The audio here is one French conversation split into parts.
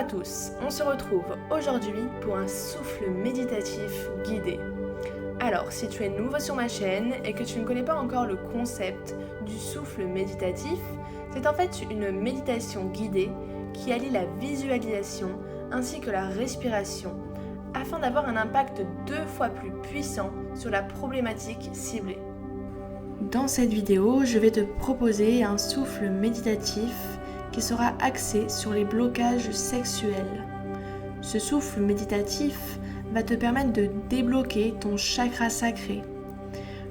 à tous, on se retrouve aujourd'hui pour un souffle méditatif guidé. Alors, si tu es nouveau sur ma chaîne et que tu ne connais pas encore le concept du souffle méditatif, c'est en fait une méditation guidée qui allie la visualisation ainsi que la respiration afin d'avoir un impact 2 fois plus puissant sur la problématique ciblée. Dans cette vidéo, je vais te proposer un souffle méditatif qui sera axé sur les blocages sexuels. Ce souffle méditatif va te permettre de débloquer ton chakra sacré.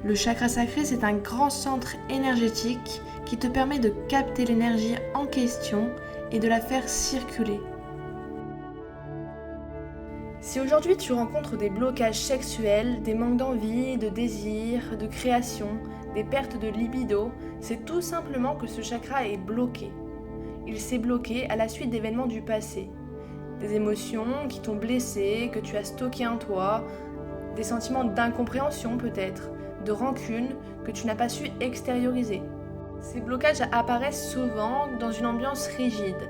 Le chakra sacré, c'est un grand centre énergétique qui te permet de capter l'énergie en question et de la faire circuler. Si aujourd'hui tu rencontres des blocages sexuels, des manques d'envie, de désir, de création, des pertes de libido, c'est tout simplement que ce chakra est bloqué. Il s'est bloqué à la suite d'événements du passé. Des émotions qui t'ont blessé, que tu as stockées en toi, des sentiments d'incompréhension peut-être, de rancune que tu n'as pas su extérioriser. Ces blocages apparaissent souvent dans une ambiance rigide,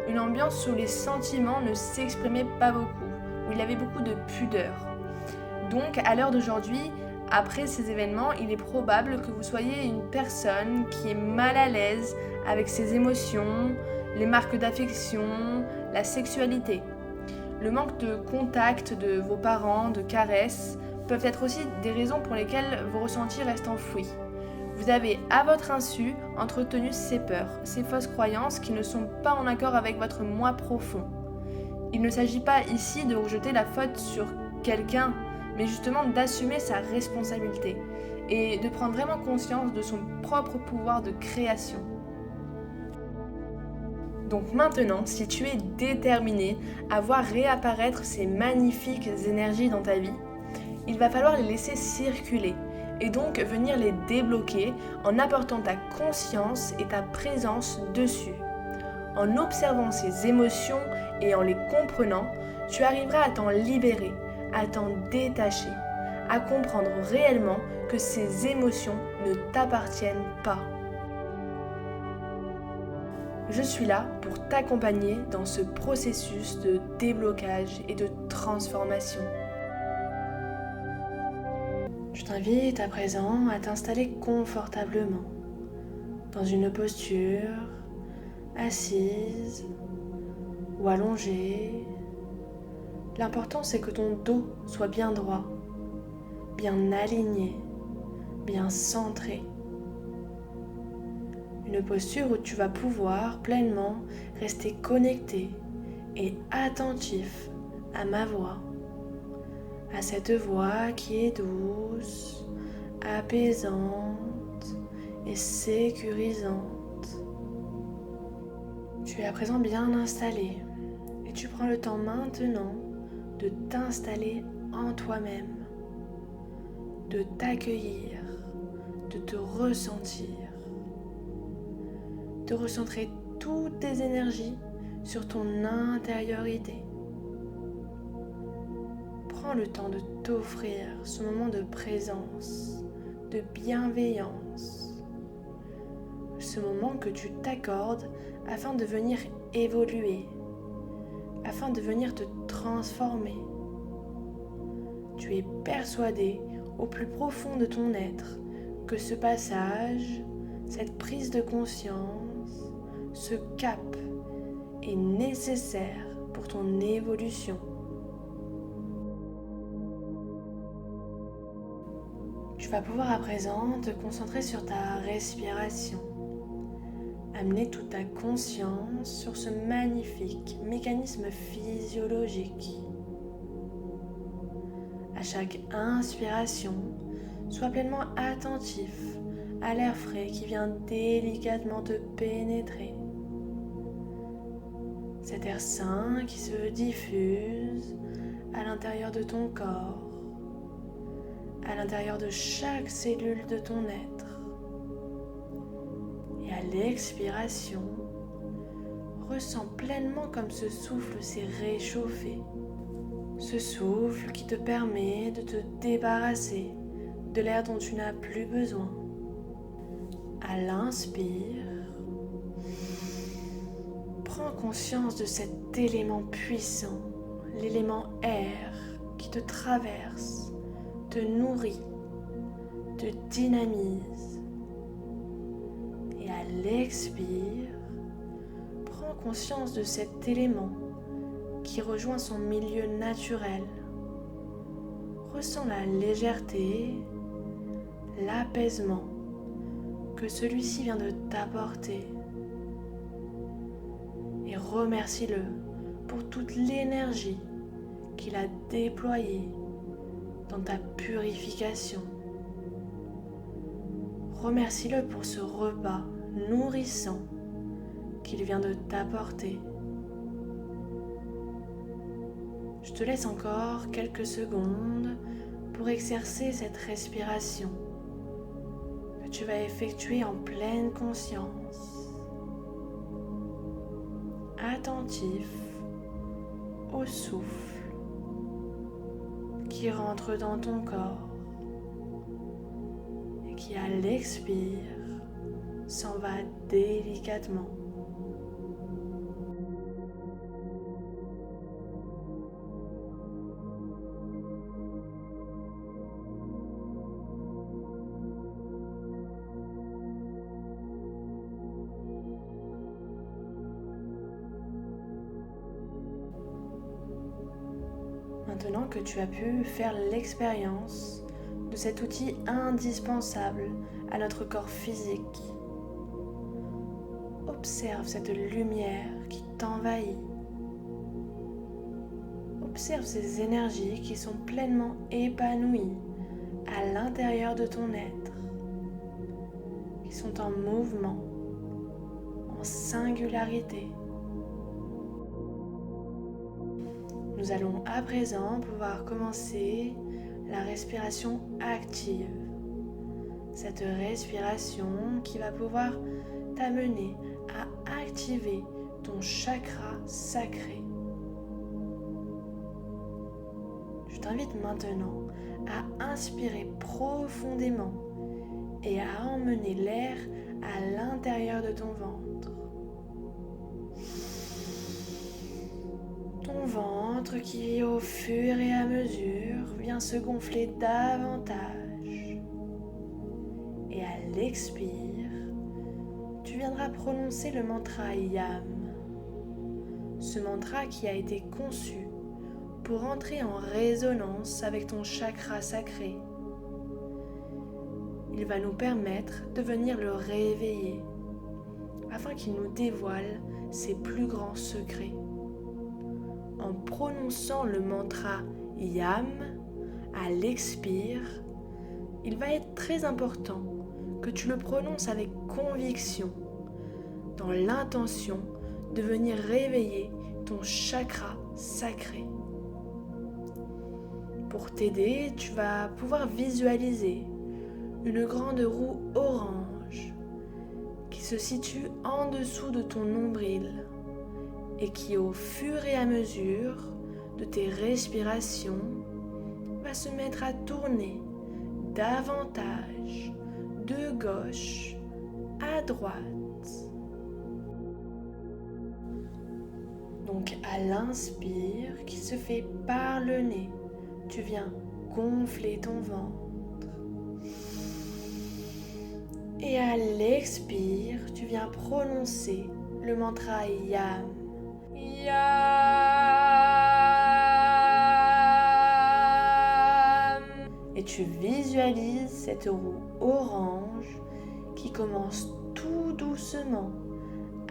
une ambiance où les sentiments ne s'exprimaient pas beaucoup, où il y avait beaucoup de pudeur. Donc à l'heure d'aujourd'hui, après ces événements, il est probable que vous soyez une personne qui est mal à l'aise avec ses émotions, les marques d'affection, la sexualité. Le manque de contact de vos parents, de caresses, peuvent être aussi des raisons pour lesquelles vos ressentis restent enfouis. Vous avez, à votre insu, entretenu ces peurs, ces fausses croyances qui ne sont pas en accord avec votre moi profond. Il ne s'agit pas ici de rejeter la faute sur quelqu'un, mais justement d'assumer sa responsabilité et de prendre vraiment conscience de son propre pouvoir de création. Donc maintenant, si tu es déterminé à voir réapparaître ces magnifiques énergies dans ta vie, il va falloir les laisser circuler et donc venir les débloquer en apportant ta conscience et ta présence dessus. En observant ces émotions et en les comprenant, tu arriveras à t'en libérer, à t'en détacher, à comprendre réellement que ces émotions ne t'appartiennent pas. Je suis là pour t'accompagner dans ce processus de déblocage et de transformation. Je t'invite à présent à t'installer confortablement dans une posture assise ou allongée. L'important c'est que ton dos soit bien droit, bien aligné, bien centré. Une posture où tu vas pouvoir pleinement rester connecté et attentif à ma voix, à cette voix qui est douce, apaisante et sécurisante. Tu es à présent bien installé et tu prends le temps maintenant de t'installer en toi-même, de t'accueillir, de te ressentir, de recentrer toutes tes énergies sur ton intériorité. Prends le temps de t'offrir ce moment de présence, de bienveillance, ce moment que tu t'accordes afin de venir évoluer, afin de venir te transformer. Tu es persuadé au plus profond de ton être que ce passage, cette prise de conscience, ce cap est nécessaire pour ton évolution. Tu vas pouvoir à présent te concentrer sur ta respiration. Amener toute ta conscience sur ce magnifique mécanisme physiologique. À chaque inspiration, sois pleinement attentif à l'air frais qui vient délicatement te pénétrer. Cet air sain qui se diffuse à l'intérieur de ton corps, à l'intérieur de chaque cellule de ton être. Et à l'expiration, ressens pleinement comme ce souffle s'est réchauffé. Ce souffle qui te permet de te débarrasser de l'air dont tu n'as plus besoin. À l'inspire, prends Prends conscience de cet élément puissant, l'élément air qui te traverse, te nourrit, te dynamise. Et à l'expire, prends conscience de cet élément qui rejoint son milieu naturel. Ressens la légèreté, l'apaisement que celui-ci vient de t'apporter. Et remercie-le pour toute l'énergie qu'il a déployée dans ta purification. Remercie-le pour ce repas nourrissant qu'il vient de t'apporter. Je te laisse encore quelques secondes pour exercer cette respiration que tu vas effectuer en pleine conscience, attentif au souffle qui rentre dans ton corps et qui à l'expire s'en va délicatement. Maintenant que tu as pu faire l'expérience de cet outil indispensable à notre corps physique, observe cette lumière qui t'envahit. Observe ces énergies qui sont pleinement épanouies à l'intérieur de ton être, qui sont en mouvement, en singularité. Nous allons à présent pouvoir commencer la respiration active. Cette respiration qui va pouvoir t'amener à activer ton chakra sacré. Je t'invite maintenant à inspirer profondément et à emmener l'air à l'intérieur de ton ventre. Ton ventre qui, au fur et à mesure, vient se gonfler davantage. Et à l'expire, tu viendras prononcer le mantra YAM. Ce mantra qui a été conçu pour entrer en résonance avec ton chakra sacré. Il va nous permettre de venir le réveiller afin qu'il nous dévoile ses plus grands secrets. En prononçant le mantra YAM à l'expire, il va être très important que tu le prononces avec conviction, dans l'intention de venir réveiller ton chakra sacré. Pour t'aider, tu vas pouvoir visualiser une grande roue orange qui se situe en dessous de ton nombril et qui, au fur et à mesure de tes respirations, va se mettre à tourner davantage de gauche à droite. Donc à l'inspire qui se fait par le nez, tu viens gonfler ton ventre. Et à l'expire, tu viens prononcer le mantra YAM. YAM. Et tu visualises cette roue orange qui commence tout doucement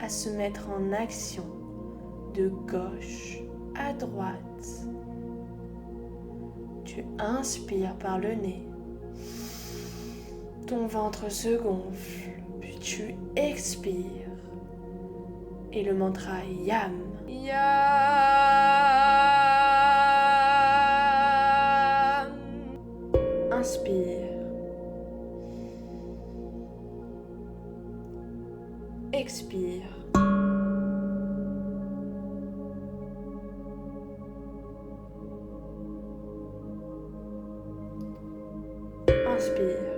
à se mettre en action de gauche à droite. Tu inspires par le nez. Ton ventre se gonfle, puis tu expires. Et le mantra YAM. YAM. Inspire. Expire. Inspire.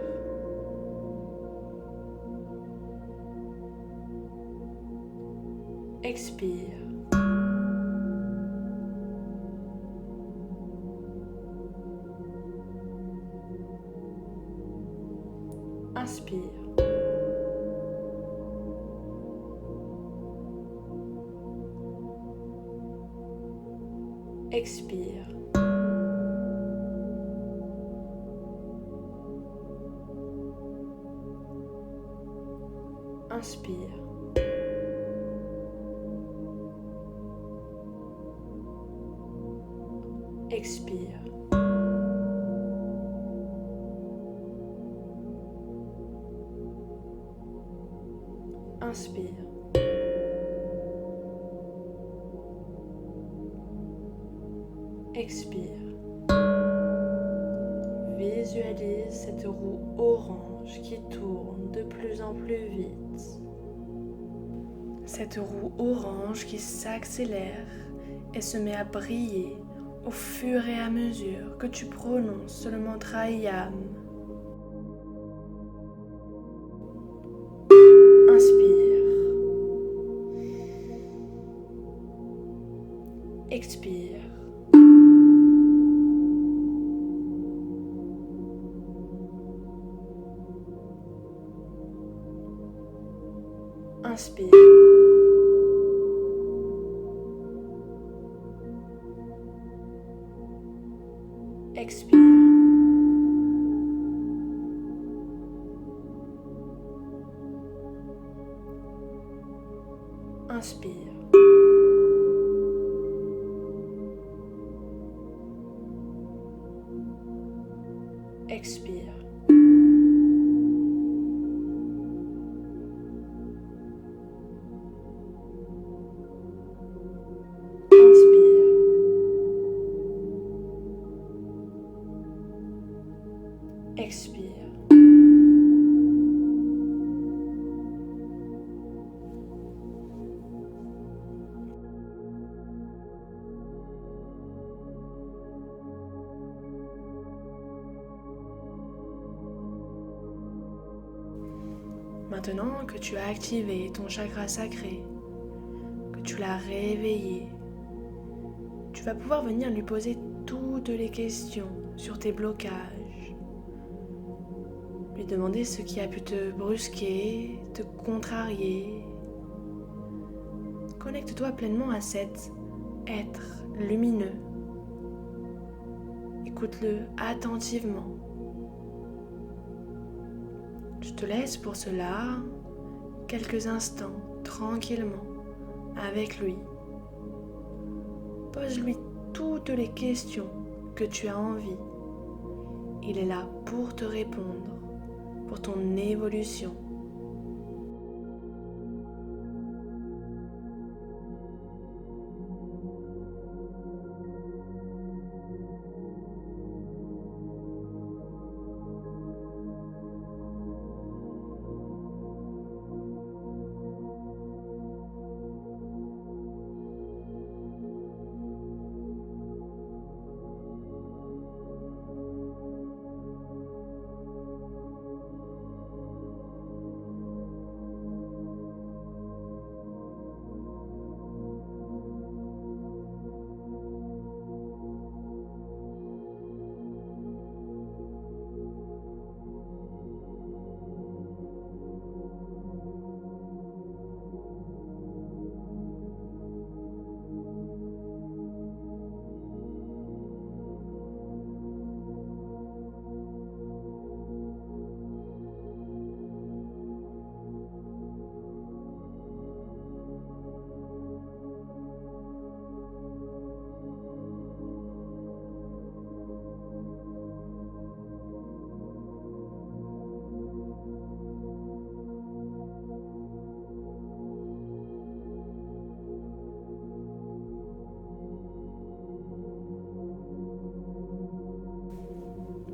Expire. Inspire. Expire. Inspire. Expire. Inspire. Expire. Visualise cette roue orange qui tourne de plus en plus vite. Cette roue orange qui s'accélère et se met à briller au fur et à mesure que tu prononces le mantra YAM. Inspire. Expire. Inspire. Expire. Inspire. Expire. Expire. Maintenant que tu as activé ton chakra sacré, que tu l'as réveillé, tu vas pouvoir venir lui poser toutes les questions sur tes blocages. Lui demander ce qui a pu te brusquer, te contrarier. Connecte-toi pleinement à cet être lumineux. Écoute-le attentivement. Je te laisse pour cela quelques instants tranquillement avec lui. Pose-lui toutes les questions que tu as envie. Il est là pour te répondre, pour ton évolution.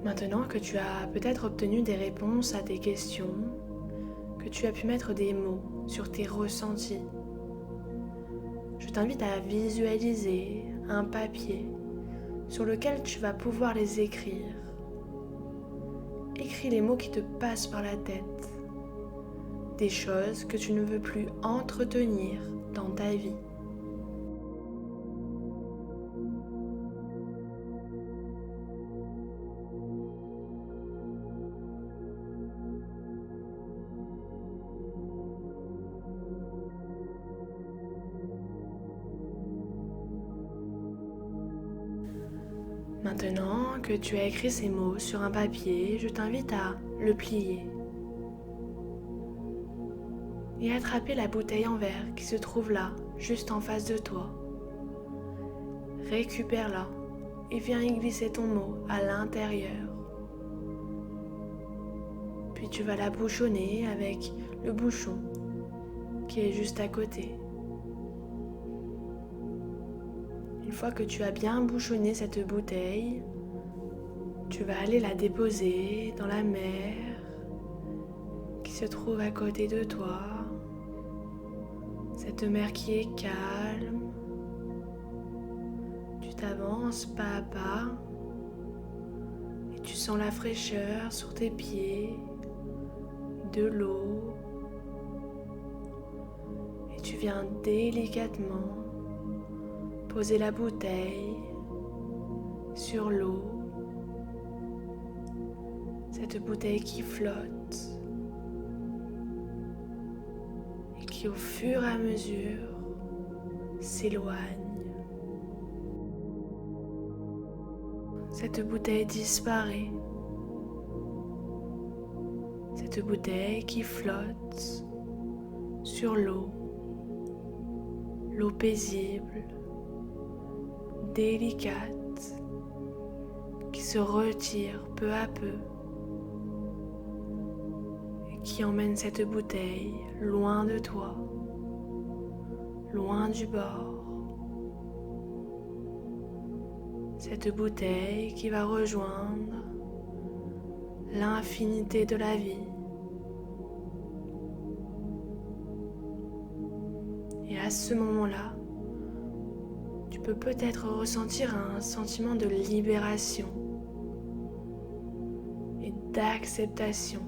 Maintenant que tu as peut-être obtenu des réponses à tes questions, que tu as pu mettre des mots sur tes ressentis, je t'invite à visualiser un papier sur lequel tu vas pouvoir les écrire. Écris les mots qui te passent par la tête. des choses que tu ne veux plus entretenir dans ta vie. Maintenant que tu as écrit ces mots sur un papier, je t'invite à le plier et attraper la bouteille en verre qui se trouve là, juste en face de toi. Récupère-la et viens y glisser ton mot à l'intérieur. Puis tu vas la bouchonner avec le bouchon qui est juste à côté. Une fois que tu as bien bouchonné cette bouteille, tu vas aller la déposer dans la mer qui se trouve à côté de toi. Cette mer qui est calme. Tu t'avances pas à pas et tu sens la fraîcheur sur tes pieds, de l'eau. Et tu viens délicatement poser la bouteille sur l'eau, cette bouteille qui flotte et qui au fur et à mesure s'éloigne. Cette bouteille disparaît, cette bouteille qui flotte sur l'eau paisible, délicate, qui se retire peu à peu et qui emmène cette bouteille loin de toi, loin du bord. Cette bouteille qui va rejoindre l'infinité de la vie. Et à ce moment-là, tu peux peut-être ressentir un sentiment de libération et d'acceptation.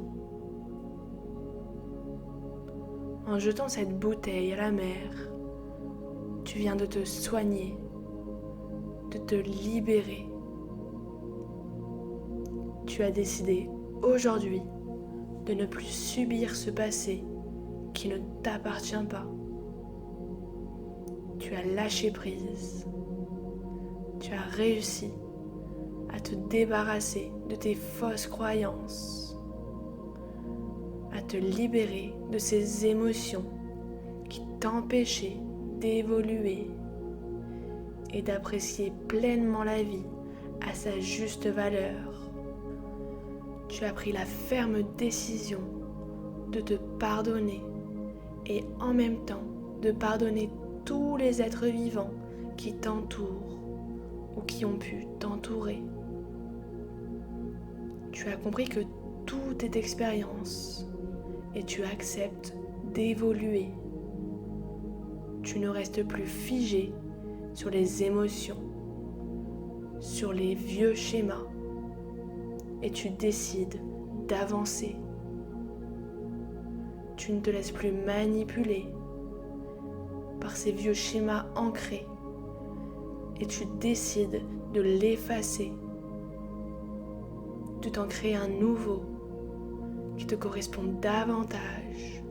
En jetant cette bouteille à la mer, tu viens de te soigner, de te libérer. Tu as décidé aujourd'hui de ne plus subir ce passé qui ne t'appartient pas. Tu as lâché prise. Tu as réussi à te débarrasser de tes fausses croyances, à te libérer de ces émotions qui t'empêchaient d'évoluer et d'apprécier pleinement la vie à sa juste valeur. Tu as pris la ferme décision de te pardonner et en même temps de pardonner tous les êtres vivants qui t'entourent ou qui ont pu t'entourer. Tu as compris que tout est expérience et tu acceptes d'évoluer. Tu ne restes plus figé sur les émotions, sur les vieux schémas et tu décides d'avancer. Tu ne te laisses plus manipuler par ces vieux schémas ancrés et tu décides de l'effacer, de t'en créer un nouveau qui te correspond davantage.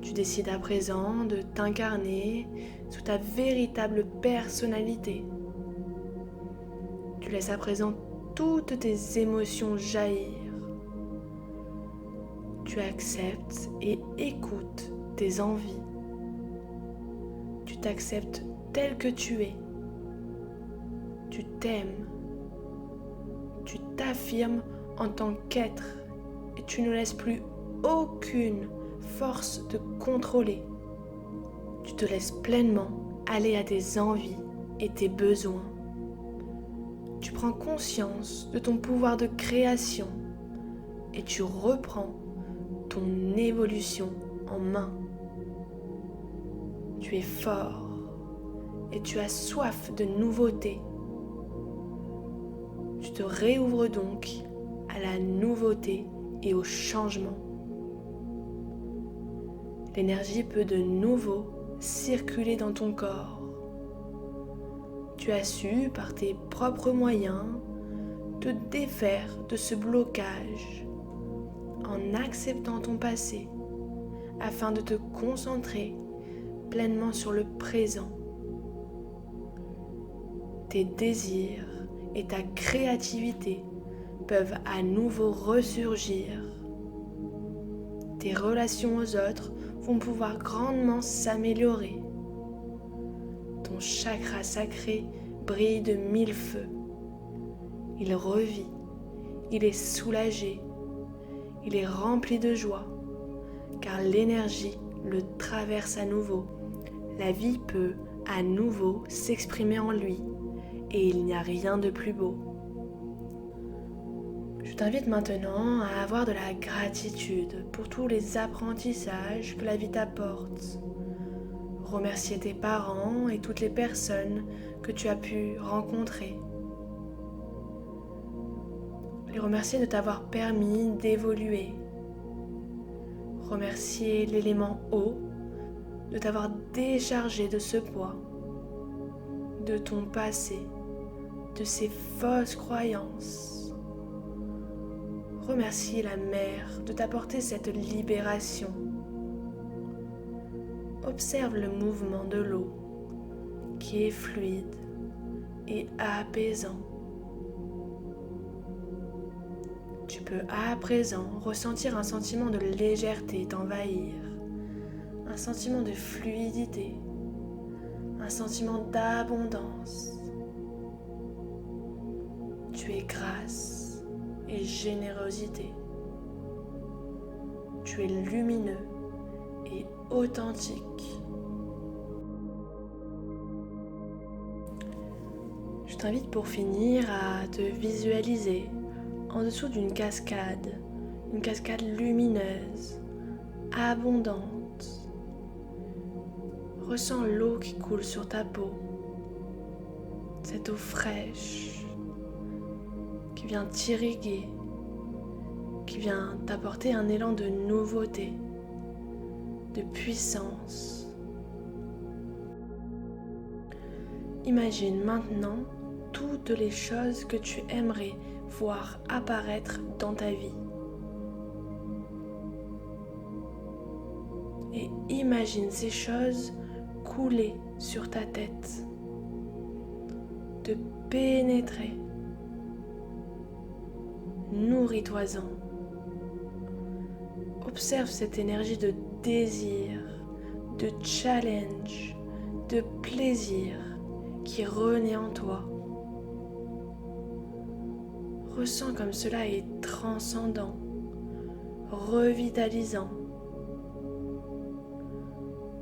Tu décides à présent de t'incarner sous ta véritable personnalité. Tu laisses à présent toutes tes émotions jaillir. Tu acceptes et écoutes tes envies. Tu t'acceptes tel que tu es. Tu t'aimes. Tu t'affirmes en tant qu'être et tu ne laisses plus aucune force te contrôler. Tu te laisses pleinement aller à tes envies et tes besoins. Tu prends conscience de ton pouvoir de création et tu reprends ton évolution en main. Tu es fort et tu as soif de nouveauté. Tu te réouvres donc à la nouveauté et au changement. l'énergie peut de nouveau circuler dans ton corps. Tu as su, par tes propres moyens, te défaire de ce blocage en acceptant ton passé afin de te concentrer pleinement sur le présent. Tes désirs et ta créativité peuvent à nouveau ressurgir. Tes relations aux autres vont pouvoir grandement s'améliorer. Ton chakra sacré brille de 1000 feux. Il revit, il est soulagé, il est rempli de joie, car l'énergie le traverse à nouveau. La vie peut à nouveau s'exprimer en lui, et il n'y a rien de plus beau. Je t'invite maintenant à avoir de la gratitude pour tous les apprentissages que la vie t'apporte. Remercier tes parents et toutes les personnes que tu as pu rencontrer. Les remercier de t'avoir permis d'évoluer. Remercier l'élément eau de t'avoir déchargé de ce poids, de ton passé, de ces fausses croyances. Remercier la mer de t'apporter cette libération. Observe le mouvement de l'eau qui est fluide et apaisant. Tu peux à présent ressentir un sentiment de légèreté t'envahir, un sentiment de fluidité, un sentiment d'abondance. Tu es grâce et générosité. Tu es lumineux et authentique. Je t'invite pour finir à te visualiser en dessous d'une cascade, une cascade lumineuse, abondante. Ressens l'eau qui coule sur ta peau, cette eau fraîche qui vient t'irriguer, qui vient t'apporter un élan de nouveauté, de puissance. Imagine maintenant toutes les choses que tu aimerais voir apparaître dans ta vie. Et imagine ces choses couler sur ta tête, te pénétrer. Nourris-toi-en. Observe cette énergie de désir, de challenge, de plaisir qui renaît en toi. Ressens comme cela est transcendant, revitalisant.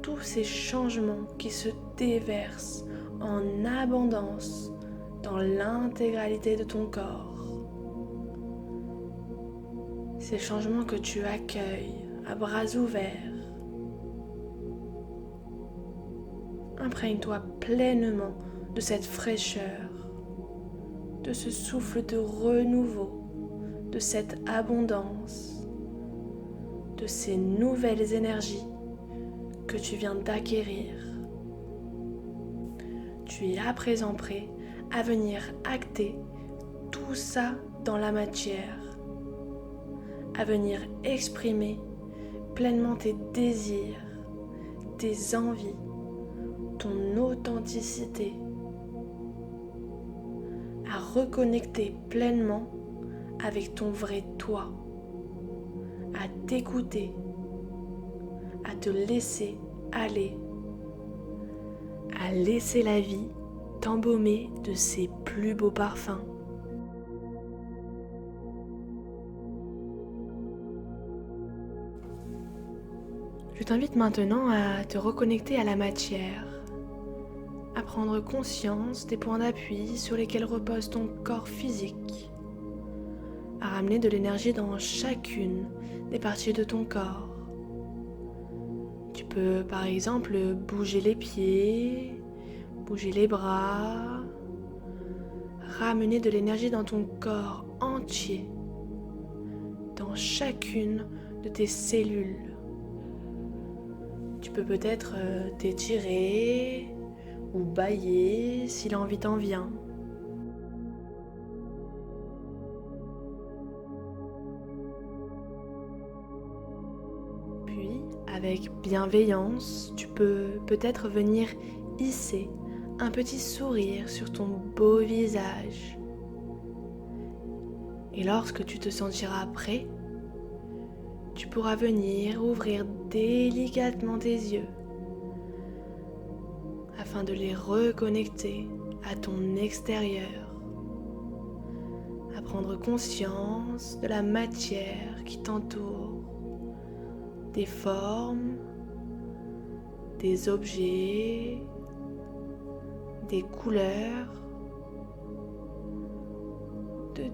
Tous ces changements qui se déversent en abondance dans l'intégralité de ton corps. Ces changements que tu accueilles à bras ouverts. Imprègne-toi pleinement de cette fraîcheur, de ce souffle de renouveau, de cette abondance, de ces nouvelles énergies que tu viens d'acquérir. Tu es à présent prêt à venir acter tout ça dans la matière, à venir exprimer pleinement tes désirs, tes envies, ton authenticité, à reconnecter pleinement avec ton vrai toi, à t'écouter, à te laisser aller, à laisser la vie t'embaumer de ses plus beaux parfums. Je t'invite maintenant à te reconnecter à la matière, à prendre conscience des points d'appui sur lesquels repose ton corps physique, à ramener de l'énergie dans chacune des parties de ton corps. Tu peux par exemple bouger les pieds, bouger les bras, ramener de l'énergie dans ton corps entier, dans chacune de tes cellules. peux peut-être t'étirer ou bâiller si l'envie t'en vient. Puis, avec bienveillance, tu peux peut-être venir hisser un petit sourire sur ton beau visage. Et lorsque tu te sentiras prêt, tu pourras venir ouvrir délicatement tes yeux afin de les reconnecter à ton extérieur, à prendre conscience de la matière qui t'entoure, des formes, des objets, des couleurs, de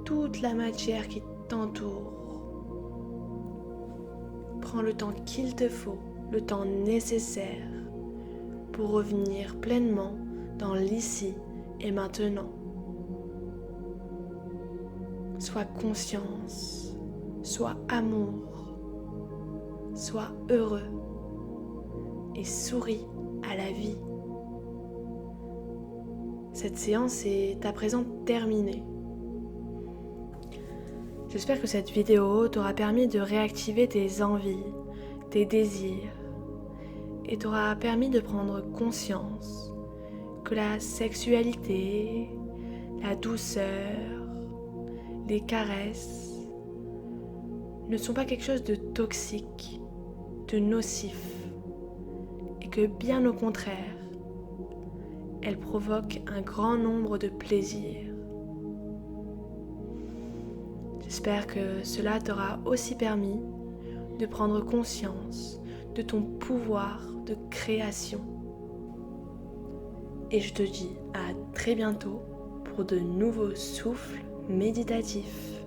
toute la matière qui t'entoure. Prends le temps qu'il te faut, le temps nécessaire pour revenir pleinement dans l'ici et maintenant. Sois conscience, sois amour, sois heureux et souris à la vie. Cette séance est à présent terminée. J'espère que cette vidéo t'aura permis de réactiver tes envies, tes désirs et t'aura permis de prendre conscience que la sexualité, la douceur, les caresses ne sont pas quelque chose de toxique, de nocif et que bien au contraire, elles provoquent un grand nombre de plaisirs. J'espère que cela t'aura aussi permis de prendre conscience de ton pouvoir de création. Et je te dis à très bientôt pour de nouveaux souffles méditatifs.